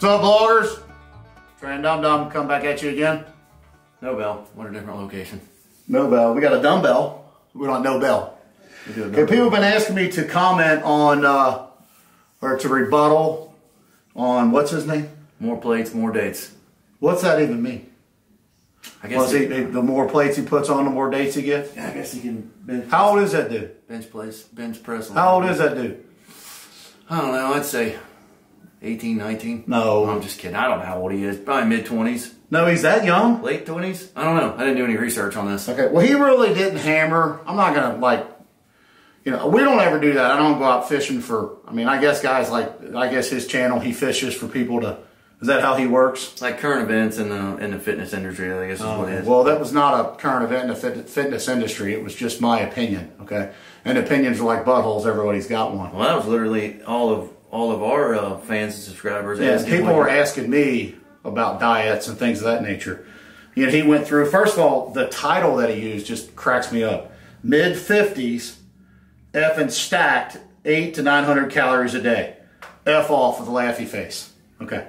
What's up, bloggers? Trey and Dum Dum come back at you again. No bell. We're in a different location. No bell. We got a dumbbell. We don't no bell. Okay, people have been asking me to comment on, or to rebuttal on, what's his name? More plates, more dates. What's that even mean? I guess the more plates he puts on, the more dates he gets? Yeah, I guess he can bench. How old is that dude? Bench press. How old is that dude? I don't know. I'd say 18, 19. No. I'm just kidding. I don't know how old he is. Probably mid-20s. No, he's that young? Late 20s? I don't know. I didn't do any research on this. Okay, well, he really didn't hammer. I'm not going to, like, you know, we don't ever do that. I don't go out fishing for, I mean, I guess guys like, I guess his channel, he fishes for people to, is that how he works? Like current events in the fitness industry, I guess is what it is. Well, that was not a current event in the fitness industry. It was just my opinion, okay? And opinions are like buttholes. Everybody's got one. Well, that was literally all of our fans and subscribers. Yeah, people were asking me about diets and things of that nature. You know, he went through, first of all, the title that he used just cracks me up. Mid-50s, effing stacked 800 to 900 calories a day. F off with a laughy face. Okay.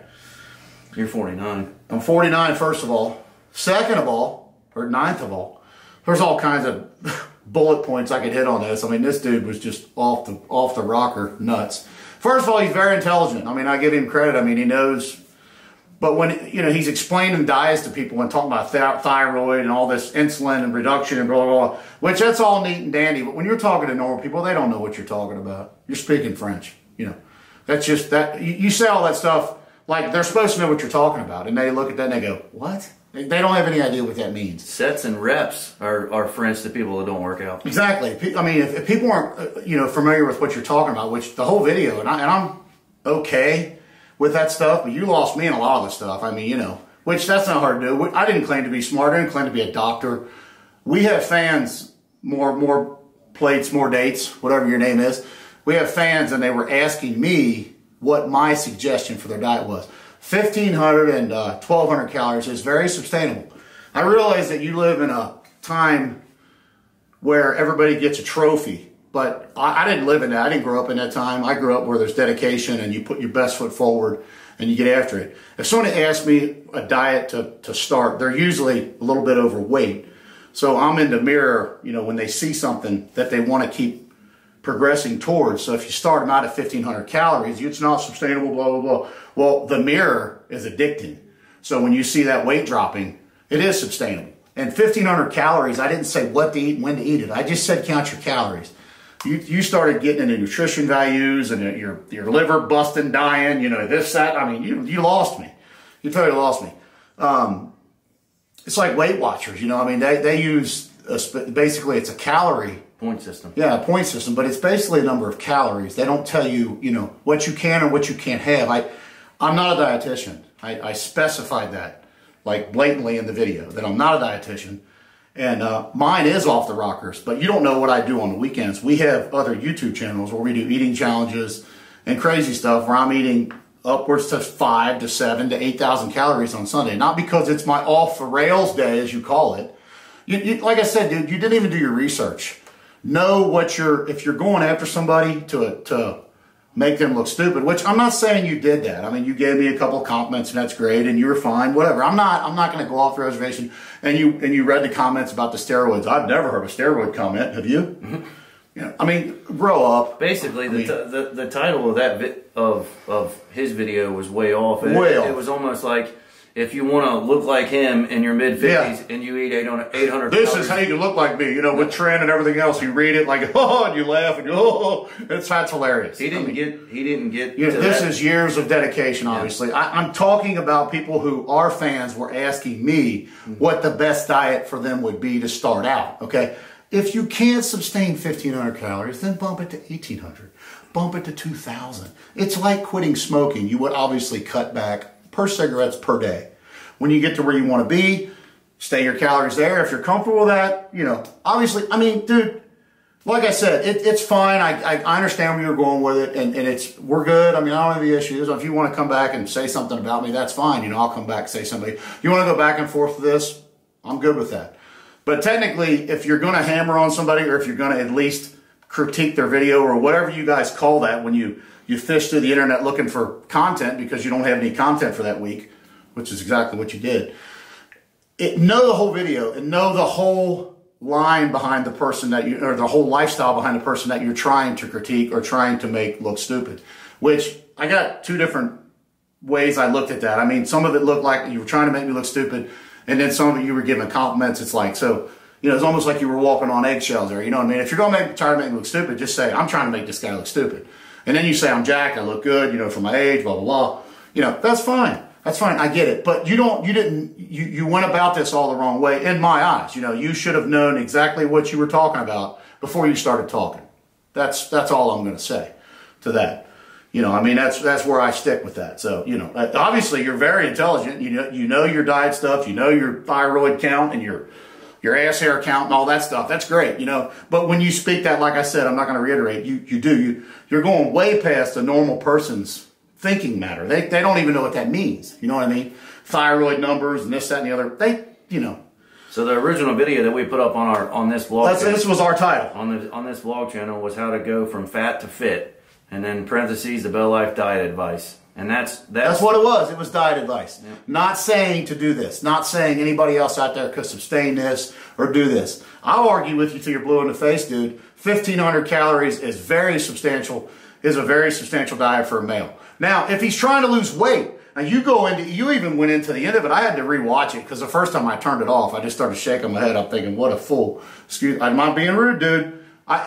You're 49. I'm 49, first of all. Second of all, or ninth of all, there's all kinds of bullet points I could hit on this. I mean, this dude was just off the rocker nuts. First of all, he's very intelligent. I mean, I give him credit. I mean, he knows. But when, you know, he's explaining diets to people and talking about thyroid and all this insulin and reduction and blah, blah, blah, which that's all neat and dandy. But when you're talking to normal people, they don't know what you're talking about. You're speaking French, you know. That's just that. You say all that stuff like they're supposed to know what you're talking about. And they look at that and they go, what? They don't have any idea what that means. Sets and reps are French to people that don't work out. Exactly. I mean, if people aren't, you know, familiar with what you're talking about, which the whole video, and I'm okay with that stuff, but you lost me in a lot of the stuff. I mean, you know, which that's not hard to do. I didn't claim to be smart. I didn't claim to be a doctor. We have fans, more plates, more dates, whatever your name is. We have fans, and they were asking me what my suggestion for their diet was. 1,500 and 1,200 calories is very sustainable. I realize that you live in a time where everybody gets a trophy. But I didn't live in that. I didn't grow up in that time. I grew up where there's dedication and you put your best foot forward and you get after it. If someone asks me a diet to start, they're usually a little bit overweight. So I'm in the mirror, you know, when they see something that they want to keep progressing towards. So if you start them out at 1,500 calories, it's not sustainable, blah, blah, blah. Well, the mirror is addicting. So when you see that weight dropping, it is sustainable. And 1,500 calories, I didn't say what to eat and when to eat it. I just said count your calories. You started getting into nutrition values and your liver busting, dying, you know, this, that. I mean, you lost me. You totally lost me. It's like Weight Watchers, you know. I mean, they use, basically it's a calorie. Point system. Yeah, a point system, but it's basically a number of calories. They don't tell you, you know, what you can or what you can't have. I'm not a dietitian. I specified that, like, blatantly in the video, that I'm not a dietitian. And mine is off the rockers, but you don't know what I do on the weekends. We have other YouTube channels where we do eating challenges and crazy stuff where I'm eating upwards to 5 to 7 to 8,000 calories on Sunday. Not because it's my off the rails day, as you call it. Like I said, dude, you didn't even do your research. Know what if you're going after somebody to make them look stupid, which I'm not saying you did that. I mean, you gave me a couple of compliments and that's great and you were fine, whatever. I'm not going to go off the reservation. And you read the comments about the steroids. I've never heard a steroid comment. Have you? Mm-hmm. You know, I mean, grow up. Basically, the title of that of his video was way off. It was almost like, if you want to look like him in your mid-50s and you eat 800 this calories. is how you look like me, you know, with trend and everything else. You read it like, oh, and you laugh and you, oh, that's hilarious. He didn't get you know, this is years of dedication, obviously. Yeah. I'm talking about people who are fans were asking me what the best diet for them would be to start out, okay? If you can't sustain 1,500 calories, then bump it to 1,800. Bump it to 2,000. It's like quitting smoking. You would obviously cut back per cigarettes per day. When you get to where you want to be, stay your calories there. If you're comfortable with that, you know, obviously, I mean, dude, like I said, it's fine. I understand where you're going with it, and we're good. I mean, I don't have any issues. If you want to come back and say something about me, that's fine. You know, I'll come back and say something. You want to go back and forth with this? I'm good with that. But technically, if you're going to hammer on somebody, or if you're going to at least critique their video, or whatever you guys call that when you you fish through the internet looking for content because you don't have any content for that week, which is exactly what you did. Know the whole video and know the whole line behind the person that you, or the whole lifestyle behind the person that you're trying to critique or trying to make look stupid. Which I got two different ways I looked at that. I mean, some of it looked like you were trying to make me look stupid, and then some of it you were giving compliments. It's like, so, you know, it's almost like you were walking on eggshells there. You know what I mean? If you're going to try to make me look stupid, just say, I'm trying to make this guy look stupid. And then you say, I'm jacked, I look good, you know, for my age, blah, blah, blah. You know, that's fine. That's fine. I get it. But you went about this all the wrong way in my eyes. You know, you should have known exactly what you were talking about before you started talking. That's all I'm going to say to that. You know, I mean, that's where I stick with that. So, you know, obviously you're very intelligent. You know your diet stuff, you know your thyroid count and your ass hair count and all that stuff. That's great, you know. But when you speak that, like I said, I'm not going to reiterate, you're going way past a normal person's thinking matter. They don't even know what that means. You know what I mean? Thyroid numbers and this, that, and the other. You know. So the original video that we put up on this vlog, this was our title on this vlog channel, was how to go from fat to fit. And then parentheses, the BellLife diet advice. And that's what it was. It was diet advice. Yeah. Not saying to do this. Not saying anybody else out there could sustain this or do this. I'll argue with you till you're blue in the face, dude. 1,500 calories is a very substantial diet for a male. Now, if he's trying to lose weight, now you even went into the end of it. I had to rewatch it because the first time I turned it off, I just started shaking my head up thinking, what a fool. I'm not being rude, dude.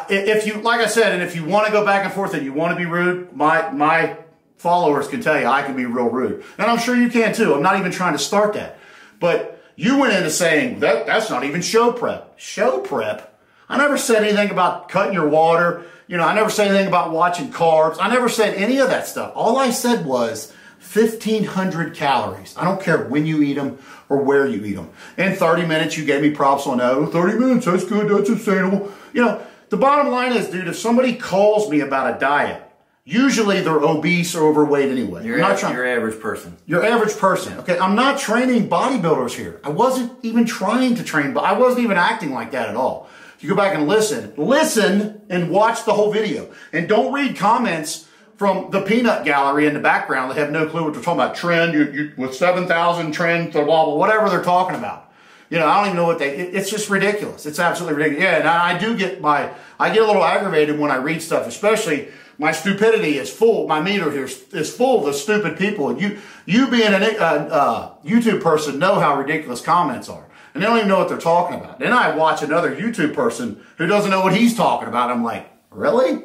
If you, like I said, and if you want to go back and forth and you want to be rude, my followers can tell you I can be real rude. And I'm sure you can too. I'm not even trying to start that. But you went into saying that's not even show prep. Show prep? I never said anything about cutting your water. You know, I never said anything about watching carbs. I never said any of that stuff. All I said was 1,500 calories. I don't care when you eat them or where you eat them. In 30 minutes, you gave me props on that. Oh, 30 minutes, that's good, that's sustainable. You know, the bottom line is, dude, if somebody calls me about a diet, usually they're obese or overweight anyway. Your average person. Your average person. Okay, I'm not training bodybuilders here. I wasn't even trying to train, but I wasn't even acting like that at all. You go back and listen and watch the whole video. And don't read comments from the peanut gallery in the background that have no clue what they're talking about. Trend, with 7,000 trend, blah, blah, whatever they're talking about. You know, I don't even know what it's just ridiculous. It's absolutely ridiculous. Yeah, and I get a little aggravated when I read stuff, especially my stupidity is full. My meter here is full of the stupid people. And you being a YouTube person know how ridiculous comments are. And they don't even know what they're talking about. Then I watch another YouTube person who doesn't know what he's talking about. I'm like, really?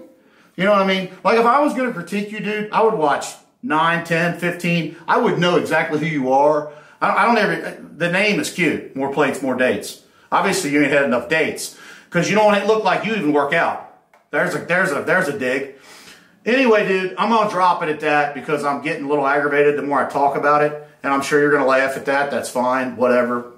You know what I mean? Like if I was going to critique you, dude, I would watch 9, 10, 15. I would know exactly who you are. The name is cute. More plates, more dates. Obviously, you ain't had enough dates because you don't look like you even work out. There's a dig. Anyway, dude, I'm going to drop it at that because I'm getting a little aggravated the more I talk about it. And I'm sure you're going to laugh at that. That's fine. Whatever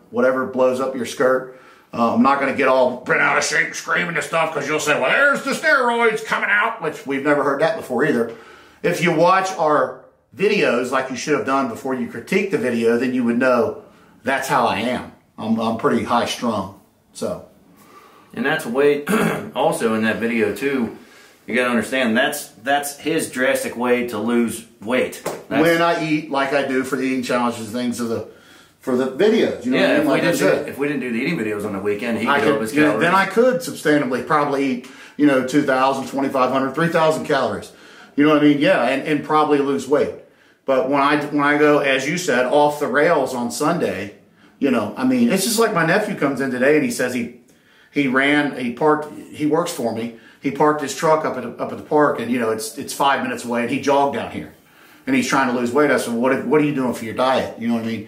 blows up your skirt. I'm not going to get all bent out of shape screaming and stuff because you'll say, well, there's the steroids coming out, which we've never heard that before either. If you watch our videos like you should have done before you critique the video, then you would know that's how I am. I'm pretty high strung. So, and that's way also in that video too. You got to understand that's his drastic way to lose weight. When I eat like I do for the eating challenges, things for the videos. You know yeah, what I mean? if we didn't do the eating videos on the weekend, he could up his calories. Then I could substantively probably eat 2,000, 2,500, 3,000 calories. You know what I mean? Yeah, and probably lose weight. But when I go, as you said, off the rails on Sunday, I mean, it's just like my nephew comes in today and he says he works for me. He parked his truck up at the park and, it's 5 minutes away and he jogged down here. And he's trying to lose weight. I said, what are you doing for your diet? You know what I mean?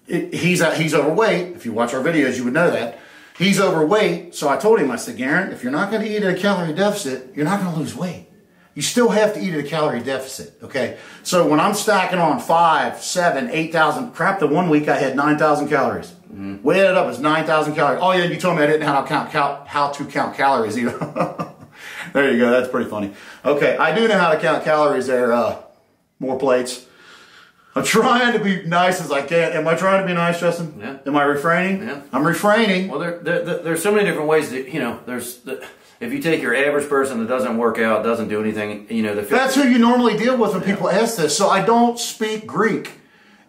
He's overweight. If you watch our videos, you would know that. He's overweight. So I told him, I said, Garen, if you're not going to eat at a calorie deficit, you're not going to lose weight. You still have to eat at a calorie deficit, okay? So when I'm stacking on 5, 7, 8,000, crap, the one week I had 9,000 calories. Mm-hmm. Weighed it up, it's 9,000 calories. Oh yeah, you told me I didn't know how to count calories either. There you go, that's pretty funny. Okay, I do know how to count calories there, more plates. I'm trying to be nice as I can. Am I trying to be nice, Justin? Yeah. Am I refraining? Yeah. I'm refraining. Well, there's so many different ways that, if you take your average person that doesn't work out, doesn't do anything, you know, that's who you normally deal with when people ask this. So I don't speak Greek.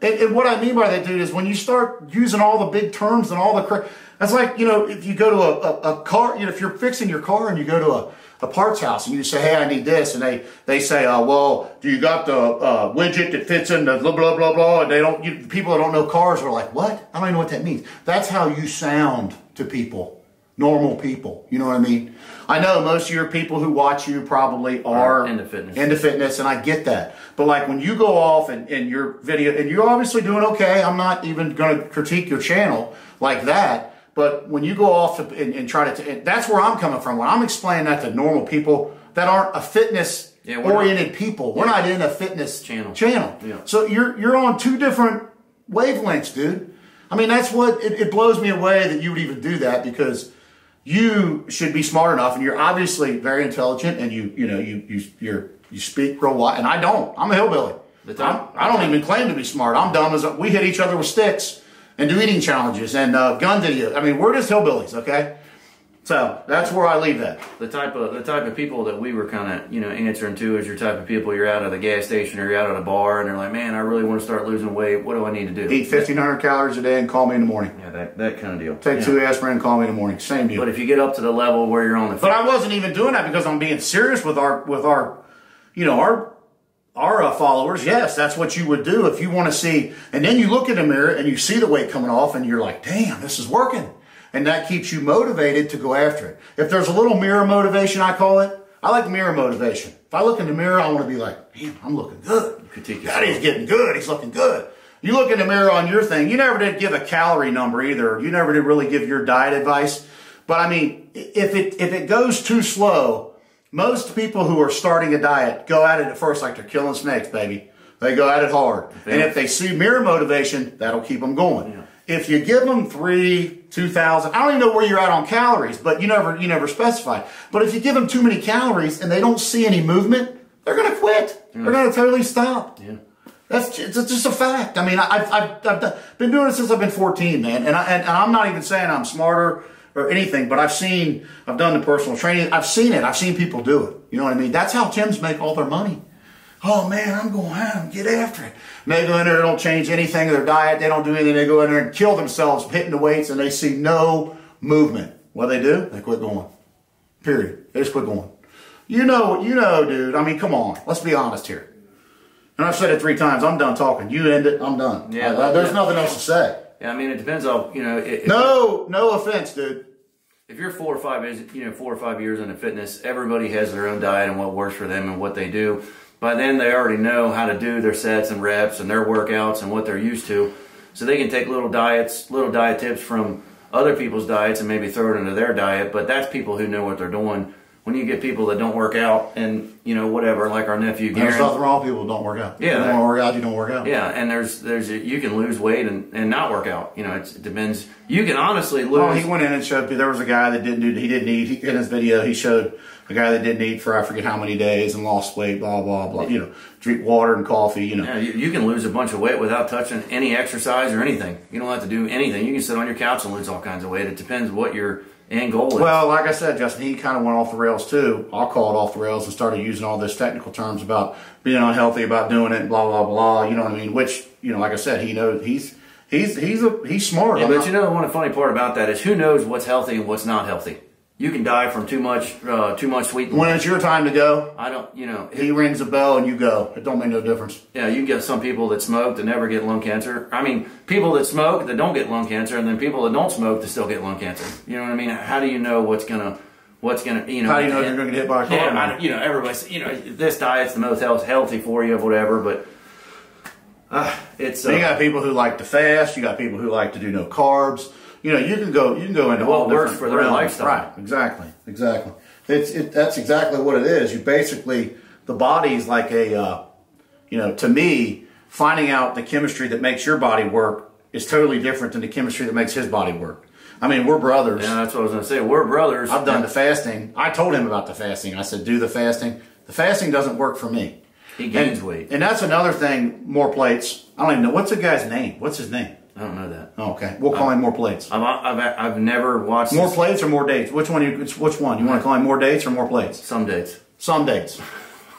And what I mean by that, dude, is when you start using all the big terms and all the that's like, you know, if you go to a car, you know, if you're fixing your car and you go to a parts house and you say, hey, I need this, and they say, well, do you got the widget that fits in the blah blah blah blah? And they don't. People that don't know cars are like, what? I don't even know what that means. That's how you sound to people, normal people. You know what I mean? I know most of your people who watch you probably are into fitness, and I get that. But like when you go off and your video, and you're obviously doing okay. I'm not even going to critique your channel like that. But when you go off and try to, that's where I'm coming from. When I'm explaining that to normal people that aren't a fitness-oriented people, we're not in a fitness channel. Yeah. So you're on two different wavelengths, dude. I mean, that's what it blows me away that you would even do that, because you should be smart enough, and you're obviously very intelligent, and you speak real wide, and I don't. I'm a hillbilly. I don't even claim to be smart. I'm dumb as we hit each other with sticks and do eating challenges and gun videos. I mean, we're just hillbillies, okay? So that's where I leave that. The type of people that we were kind of, you know, answering to is your type of people. You're out at the gas station or you're out at a bar and they're like, man, I really want to start losing weight. What do I need to do? Eat 1,500 calories a day and call me in the morning. Yeah, that kind of deal. Take 2 aspirin and call me in the morning. Same deal. But if you get up to the level where you're on the... But I wasn't even doing that because I'm being serious with our followers. Yes, that's what you would do if you want to see. And then you look in the mirror and you see the weight coming off and you're like, damn, this is working. And that keeps you motivated to go after it. If there's a little mirror motivation, I call it, I like mirror motivation. If I look in the mirror, I want to be like, damn, I'm looking good. Daddy's getting good. He's looking good. You look in the mirror on your thing. You never did give a calorie number either. You never did really give your diet advice. But I mean, if it goes too slow, most people who are starting a diet go at it at first like they're killing snakes, baby. They go at it hard. And if they see mirror motivation, that'll keep them going. Yeah. If you give them 2,000, I don't even know where you're at on calories, but you never specify. But if you give them too many calories and they don't see any movement, they're going to quit. Yeah. They're going to totally stop. Yeah. It's just a fact. I mean, I've been doing it since I've been 14, man. And I'm not even saying I'm smarter or anything, but I've done the personal training. I've seen it. I've seen people do it. You know what I mean? That's how gyms make all their money. Oh man, I'm going out, get after it. And they go in there, they don't change anything in their diet, they don't do anything, they go in there and kill themselves hitting the weights and they see no movement. What do? They quit going. Period. They just quit going. You know, dude, I mean, come on, let's be honest here. And I've said it 3 times, I'm done talking. You end it, I'm done. Yeah, there's nothing else to say. Yeah, I mean, it depends on, no offense, dude. If you're 4 or 5 years into fitness, everybody has their own diet and what works for them and what they do. By then, they already know how to do their sets and reps and their workouts and what they're used to. So they can take little diet tips from other people's diets and maybe throw it into their diet. But that's people who know what they're doing. When you get people that don't work out and, whatever, like our nephew Garen. There's nothing wrong with people who don't work out. Yeah. You don't work out, you don't work out. Yeah, and you can lose weight and not work out. It depends. You can honestly lose. Oh, he went in and showed, there was a guy that didn't eat. In his video, he showed a guy that didn't eat for I forget how many days and lost weight, blah, blah, blah. Drink water and coffee, Yeah, you can lose a bunch of weight without touching any exercise or anything. You don't have to do anything. You can sit on your couch and lose all kinds of weight. It depends what your end goal is. Like I said, Justin, he kind of went off the rails too. I'll call it off the rails and started using all this technical terms about being unhealthy, about doing it, blah, blah, blah. You know what I mean? Which, like I said, he knows he's smart. Yeah, but one funny part about that is who knows what's healthy and what's not healthy. You can die from too much sweet. When it's your time to go, I don't, he rings a bell and you go. It don't make no difference. Yeah, you get some people that smoke that never get lung cancer. I mean, people that smoke that don't get lung cancer, and then people that don't smoke that still get lung cancer. You know what I mean? How do you know what's gonna, How do you know if you're gonna get hit by a car? Yeah, everybody's, this diet's the most healthy for you, whatever, but. You got people who like to fast. You got people who like to do no carbs. You can go into all works for their lifestyle. Right, exactly. That's exactly what it is. You basically, the body's like to me, finding out the chemistry that makes your body work is totally different than the chemistry that makes his body work. I mean, we're brothers. Yeah, that's what I was going to say. We're brothers. I've done the fasting. I told him about the fasting. I said, do the fasting. The fasting doesn't work for me. He gains weight. And that's another thing, more plates. I don't even know. What's the guy's name? What's his name? I don't know that. Oh, okay. We'll call him more plates. I've never watched more plates or more dates. Which one? Which one? You want to call him more dates or more plates? Some dates. Some dates.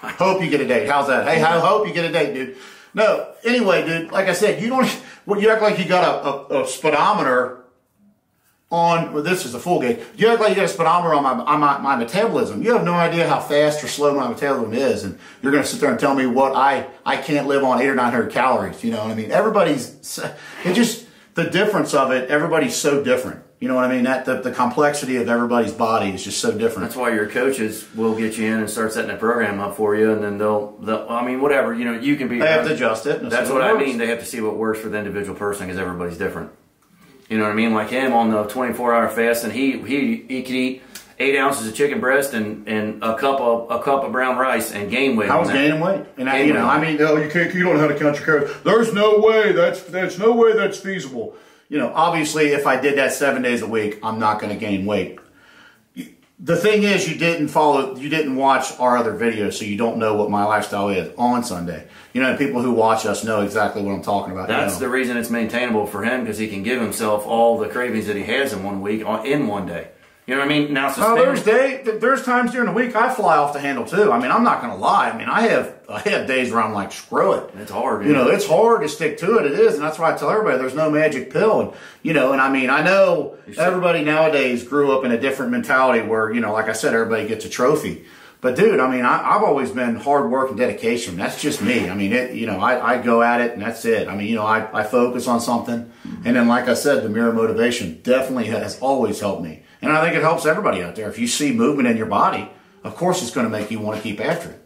Hope you get a date. How's that? Hey, I hope you get a date, dude. No. Anyway, dude. Like I said, you don't. Well, you act like you got a speedometer on. Well, this is a full gauge. You act like you got a speedometer on my metabolism. You have no idea how fast or slow my metabolism is, and you're going to sit there and tell me what I can't live on 800 or 900 calories. You know what I mean? Everybody's. It just the difference of it. Everybody's so different. You know what I mean? That the complexity of everybody's body is just so different. That's why your coaches will get you in and start setting a program up for you, and then they'll I mean, whatever, you know, you can be. They have to adjust it. That's what I mean. They have to see what works for the individual person because everybody's different. You know what I mean? Like him on the 24-hour fast, and he could eat 8 ounces of chicken breast and a cup of brown rice and gain weight. I was gaining weight, and I mean, oh, you don't know how to count your calories. There's no way there's no way that's feasible. You know, obviously, if I did that 7 days a week, I'm not going to gain weight. The thing is, you didn't watch our other videos, so you don't know what my lifestyle is on Sunday. You know, the people who watch us know exactly what I'm talking about. That's the reason it's maintainable for him, because he can give himself all the cravings that he has in 1 week in one day. You know what I mean? Now, there's times during the week I fly off the handle too. I mean, I'm not going to lie. I mean, I have days where I'm like, screw it. It's hard. You know, it's hard to stick to it. It is, and that's why I tell everybody there's no magic pill. And you know, and I mean, I know everybody nowadays grew up in a different mentality where, you know, like I said, everybody gets a trophy. But dude, I mean, I've always been hard work and dedication. That's just me. I mean, I go at it and that's it. I mean, you know, I focus on something, and then like I said, the mirror motivation definitely has always helped me. And I think it helps everybody out there. If you see movement in your body, of course it's going to make you want to keep after it.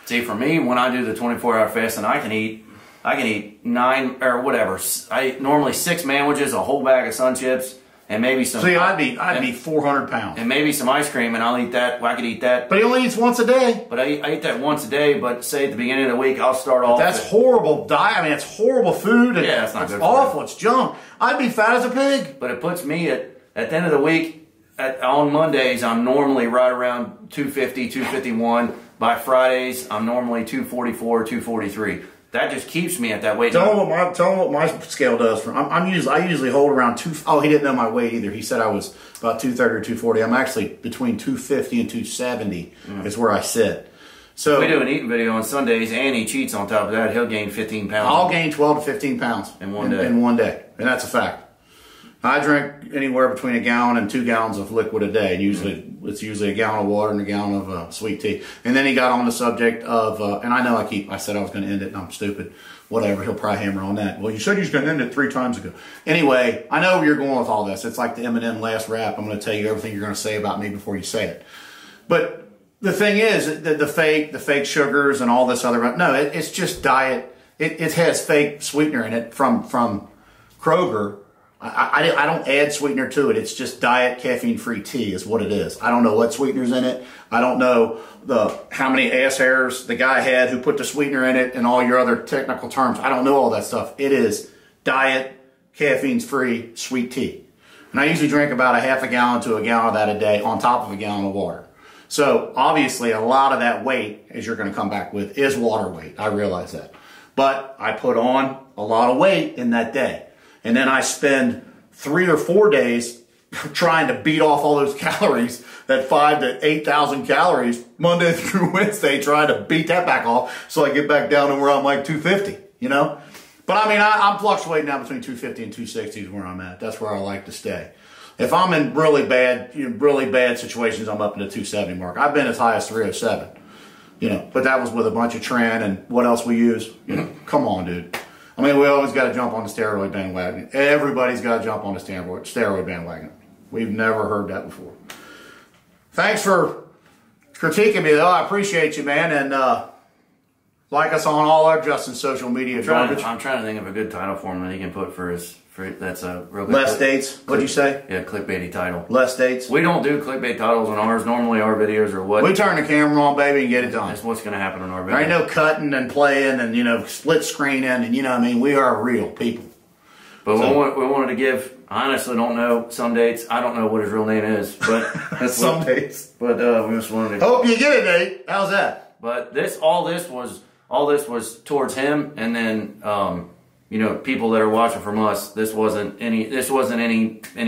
See, for me, when I do the 24-hour fast, and I can eat 9 or whatever. I normally 6 sandwiches, a whole bag of Sun Chips, and maybe some. See, I'd be 400 pounds. And maybe some ice cream, and I'll eat that. Well, I could eat that. But he only eats once a day. But I eat that once a day. But say at the beginning of the week, I'll start off. That's horrible diet. I mean, it's horrible food. And yeah, it's not good. It's awful. It's junk. I'd be fat as a pig. But it puts me at the end of the week. On Mondays, I'm normally right around 250, 251. By Fridays, I'm normally 244, 243. That just keeps me at that weight. Tell him what my scale does. I usually hold around 2. Oh, he didn't know my weight either. He said I was about 230 or 240. I'm actually between 250 and 270 is where I sit. So if we do an eating video on Sundays, and he cheats on top of that, he'll gain 15 pounds. I'll gain 12 to 15 pounds in one day. In one day, and that's a fact. I drink anywhere between 1 gallon and 2 gallons of liquid a day. It's usually a gallon of water and a gallon of sweet tea. And then he got on the subject of, and I know I said I was going to end it, and I'm stupid. Whatever, he'll probably hammer on that. Well, you said you was going to end it 3 times ago. Anyway, I know where you're going with all this. It's like the Eminem last rap. I'm going to tell you everything you're going to say about me before you say it. But the thing is, the fake sugars and all this other, no, it's just diet. It has fake sweetener in it from Kroger. I don't add sweetener to it. It's just diet caffeine-free tea is what it is. I don't know what sweetener's in it. I don't know how many ass hairs the guy had who put the sweetener in it and all your other technical terms. I don't know all that stuff. It is diet caffeine-free sweet tea. And I usually drink about a half a gallon to a gallon of that a day on top of a gallon of water. So obviously a lot of that weight, as you're going to come back with, is water weight. I realize that. But I put on a lot of weight in that day. And then I spend 3 or 4 days trying to beat off all those calories, that 5,000 to 8,000 calories, Monday through Wednesday, trying to beat that back off so I get back down to where I'm like 250, you know? But I mean, I'm fluctuating now between 250 and 260 is where I'm at. That's where I like to stay. If I'm in really bad situations, I'm up in the 270 mark. I've been as high as 307, you know, but that was with a bunch of Trent and what else we use. You know, come on, dude. I mean, we always got to jump on the steroid bandwagon. Everybody's got to jump on the steroid bandwagon. We've never heard that before. Thanks for critiquing me, though. I appreciate you, man. And like us on all our Justin's social media garbage. I'm trying to think of a good title for him that he can put for his... that's a real good... Less dates? What'd you say? Yeah, clickbaity title. Less dates? We don't do clickbait titles on ours. Normally our videos are what... We turn the camera on, baby, and get it done. That's what's going to happen on our videos. There ain't no cutting and playing and, you know, split screening and, you know what I mean? We are real people. But so, we wanted to give... I honestly don't know some dates. I don't know what his real name is, but... some dates. But we just wanted to... Hope you get a date. How's that? But all this was towards him, and then... you know, people that are watching from us, this wasn't any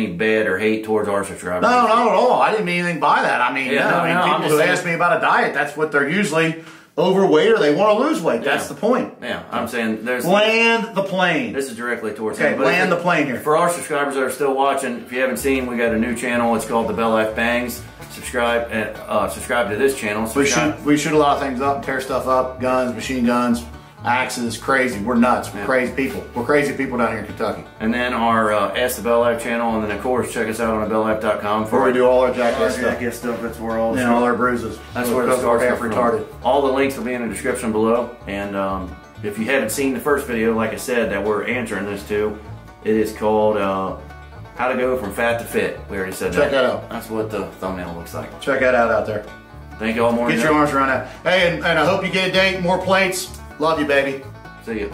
bad or hate towards our subscribers. No, not at all. I didn't mean anything by that. I mean, Yeah, people who ask me about a diet, that's what they're usually overweight or they want to lose weight. That's the point. Yeah, I'm saying there's land the plane. This is directly towards okay. him. Land the plane here. For our subscribers that are still watching, if you haven't seen, we got a new channel. It's called the BellLife Bangs. Subscribe to this channel. We shoot a lot of things up, tear stuff up, guns, machine guns, axes, crazy. We're nuts. We're crazy people. We're crazy people down here in Kentucky. And then our Ask the BellLife channel, and then of course check us out on TheBellLife.com where we do all our jackass stuff. That's where all all our bruises. That's where the scars half retarded. All the links will be in the description below. And if you haven't seen the first video, like I said, that we're answering this to, it is called How to Go From Fat to Fit. We already said that. Check that out. That's what the thumbnail looks like. Check that out there. Thank you all more. Get your arms around that. Hey, and I hope you get a date, more plates. Love you, baby. See you.